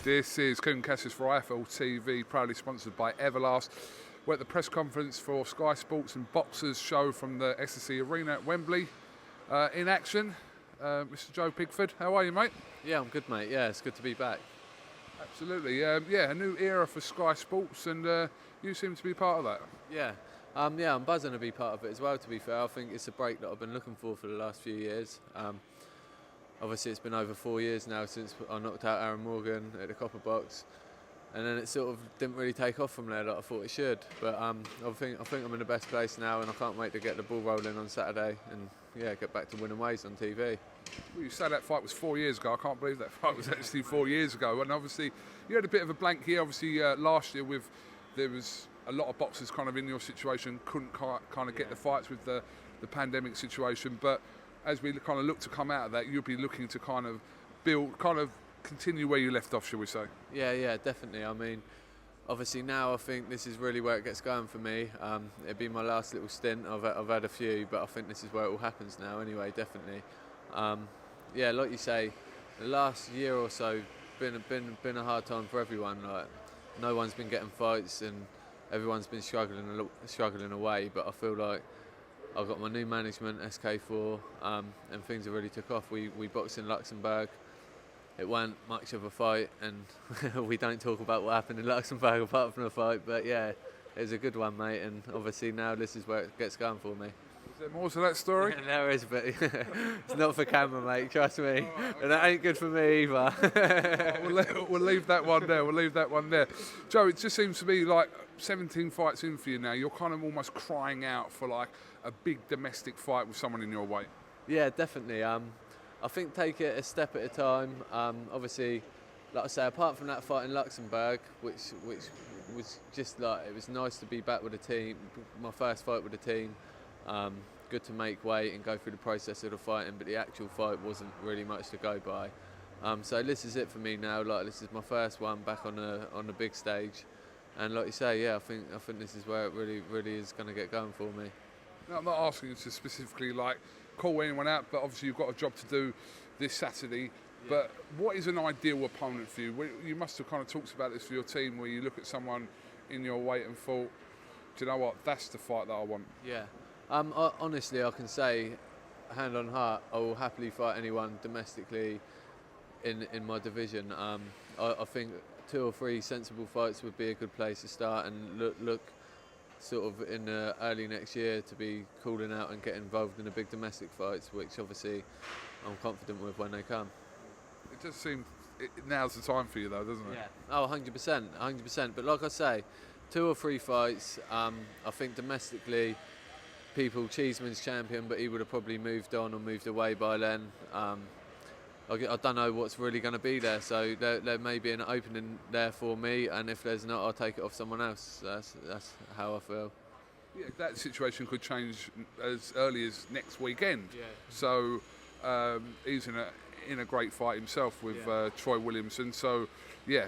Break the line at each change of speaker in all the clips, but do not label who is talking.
This is KUGAN CASSIUS for IFL TV, proudly sponsored by Everlast. We're at the press conference for Sky Sports and Boxers show from the SSE Arena at Wembley. In action, Mr. Joe Pigford. How are you, mate?
Yeah, I'm good, mate. Yeah, it's good to be back.
Absolutely. A new era for Sky Sports, and you seem to be part of that.
Yeah. I'm buzzing to be part of it as well, to be fair. I think it's a break that I've been looking for the last few years. Obviously, it's been over 4 years now since I knocked out Aaron Morgan at the Copper Box, and then it sort of didn't really take off from there like I thought it should. But I think I'm in the best place now, and I can't wait to get the ball rolling on Saturday and get back to winning ways on TV.
Well, you say that fight was 4 years ago. I can't believe that fight was actually 4 years ago. And obviously, you had a bit of a blank year. Obviously, last year there was a lot of boxers kind of in your situation, couldn't kind of get the fights with the pandemic situation. But as we kind of look to come out of that, you'll be looking to kind of continue where you left off, shall we say?
Yeah, definitely. I mean, obviously now I think this is really where it gets going for me. It'd be my last little stint. I've had a few, but I think this is where it all happens now anyway, definitely. Like you say, the last year or so been a hard time for everyone. Like, no one's been getting fights and everyone's been struggling away, but I feel like I've got my new management, SK4, and things have really took off. We boxed in Luxembourg. It weren't much of a fight, and we don't talk about what happened in Luxembourg apart from the fight, but yeah, it was a good one, mate, and obviously now this is where it gets going for me.
Is there more to that story?
There is, but it's not for camera, mate, trust me. And that ain't good for me either.
We'll leave that one there. Joe, it just seems to be like 17 fights in for you now. You're kind of almost crying out for like a big domestic fight with someone in your weight.
Yeah, definitely. I think take it a step at a time. Obviously, like I say, apart from that fight in Luxembourg, which was just like, it was nice to be back with the team. My first fight with the team. Good to make weight and go through the process of the fighting, but the actual fight wasn't really much to go by. So this is it for me now. Like, this is my first one back on the big stage, and like you say, I think this is where it really is going to get going for me.
No, I'm not asking you to specifically like call anyone out, but obviously you've got a job to do this Saturday. Yeah. But what is an ideal opponent for you? You must have kind of talked about this for your team, where you look at someone in your weight and thought, do you know what, that's the fight that I want.
Yeah. Honestly, I can say, hand on heart, I will happily fight anyone domestically in my division. I think 2 or 3 sensible fights would be a good place to start, and look sort of in early next year to be calling out and getting involved in the big domestic fights, which obviously I'm confident with when they come.
It does seem now's the time for you though, doesn't it?
Yeah. Oh, 100%. But like I say, 2 or 3 fights. I think domestically, Cheeseman's champion, but he would have probably moved on or moved away by then. I don't know what's really going to be there, so there may be an opening there for me, and if there's not, I'll take it off someone else. That's how I feel.
Yeah, that situation could change as early as next weekend.
Yeah.
So he's in a great fight himself with Troy Williamson. So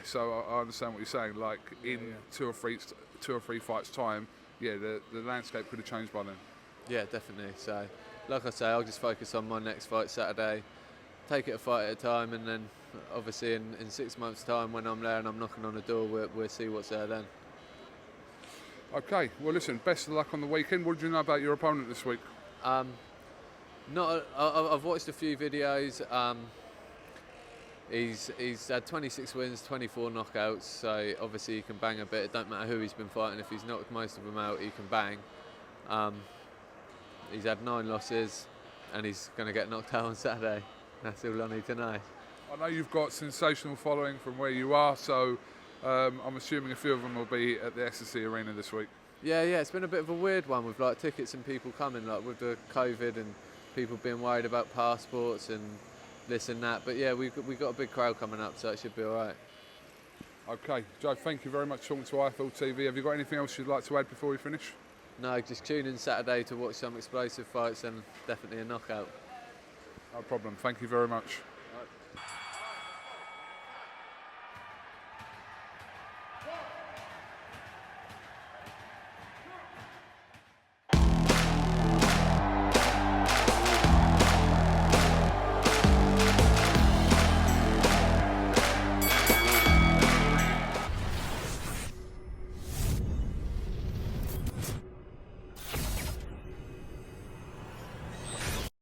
so I understand what you're saying. Like in 2 or 3 fights time, the landscape could have changed by then. Yeah,
definitely. So, like I say, I'll just focus on my next fight Saturday. Take it a fight at a time, and then obviously in 6 months' time when I'm there and I'm knocking on the door, we'll see what's there then.
Okay, well listen, best of luck on the weekend. What did you know about your opponent this week?
I've watched a few videos. He's had 26 wins, 24 knockouts, so obviously he can bang a bit. It don't matter who he's been fighting, if he's knocked most of them out, he can bang. He's had 9 losses, and he's going to get knocked out on Saturday. That's all I need to know.
I know you've got sensational following from where you are, so I'm assuming a few of them will be at the SSE Arena this week.
Yeah, it's been a bit of a weird one with like tickets and people coming, like with the COVID and people being worried about passports and this and that. But yeah, we've got a big crowd coming up, so it should be all right.
Okay, Joe, thank you very much for talking to IFL TV. Have you got anything else you'd like to add before we finish?
No, just tune in Saturday to watch some explosive fights and definitely a knockout.
No problem. Thank you very much.